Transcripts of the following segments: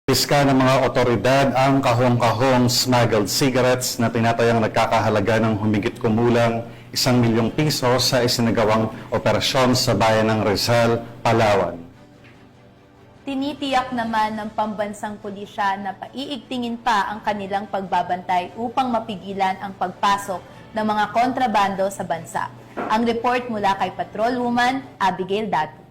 Piska ng mga otoridad ang kahong-kahong smuggled cigarettes na tinatayang nagkakahalaga ng humigit kumulang 1 milyong piso sa isinagawang operasyon sa bayan ng Rizal, Palawan. Tinitiyak naman ng pambansang pulisya na paiigtingin pa ang kanilang pagbabantay upang mapigilan ang pagpasok ng mga kontrabando sa bansa. Ang report mula kay Patrolwoman Abigail Dato.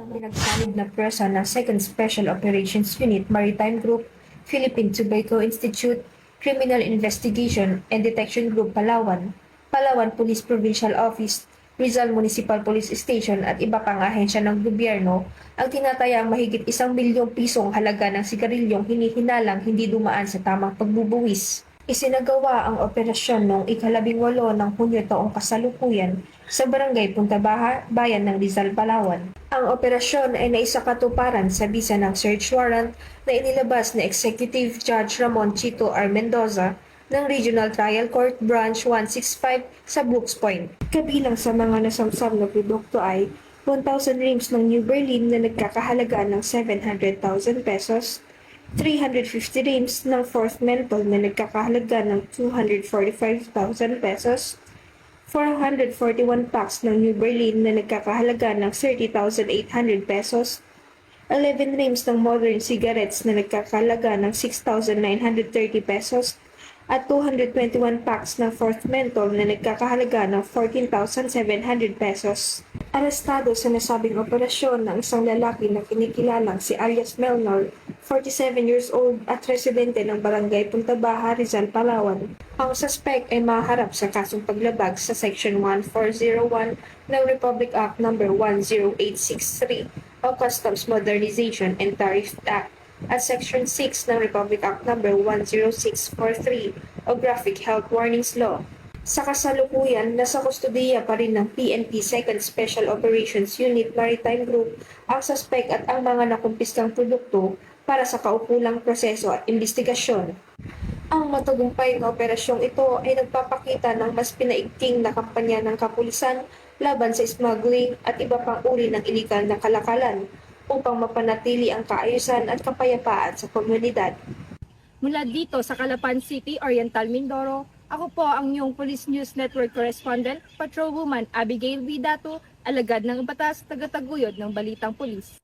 Pinagsanib na pwersa ng 2nd Special Operations Unit Maritime Group, Philippine Tobacco Institute, Criminal Investigation and Detection Group Palawan, Palawan Police Provincial Office, Rizal Municipal Police Station at iba pang ahensya ng gobyerno ang tinatayang mahigit 1 milyong pisong halaga ng sigarilyong hinihinalang hindi dumaan sa tamang pagbubuwis. Isinagawa ang operasyon noong ika-18 ng Hunyo taong kasalukuyan sa Barangay Punta Bayan ng Rizal, Palawan. Ang operasyon ay naisakatuparan sa bisa ng search warrant na inilabas ni Executive Judge Ramon Chito R. Mendoza ng Regional Trial Court Branch 165 sa Brooks Point. Kabilang sa mga nasamsam na produkto ay 1,000 rims ng New Berlin na nagkakahalaga ng 700,000 pesos, 350 rims ng Fourth Menthol na nagkakahalaga ng 245,000 pesos, 441 packs ng New Berlin na nagkakahalaga ng 30,800 pesos, 11 rims ng Modern Cigarettes na nagkakahalaga ng 6,930 pesos, at 221 packs ng Fourth Menthol na nagkakahalaga ng 14,700 pesos. Arestado sa nasabing operasyon ng isang lalaki na kinikilalang si Arias Melnor, 47 years old at residente ng Barangay Punta Baja, Rizal, Palawan. Ang suspect ay maharap sa kasong paglabag sa Section 1401 ng Republic Act No. 10863 o Customs Modernization and Tariff Act at Section 6 ng Republic Act No. 10643 o Graphic Health Warnings Law. Sa kasalukuyan, nasa kustudiya pa rin ng PNP 2nd Special Operations Unit Maritime Group ang suspect at ang mga nakumpiskang produkto para sa kaukulang proseso at investigasyon. Ang matagumpay na operasyong ito ay nagpapakita ng mas pinaigting na kampanya ng kapulisan laban sa smuggling at iba pang uri ng iligal na kalakalan upang mapanatili ang kaayusan at kapayapaan sa komunidad. Mula dito sa Calapan City, Oriental Mindoro, ako po ang inyong Police News Network Correspondent, Patrolwoman Abigail Dato, alagad ng batas, tagataguyod ng Balitang Pulis.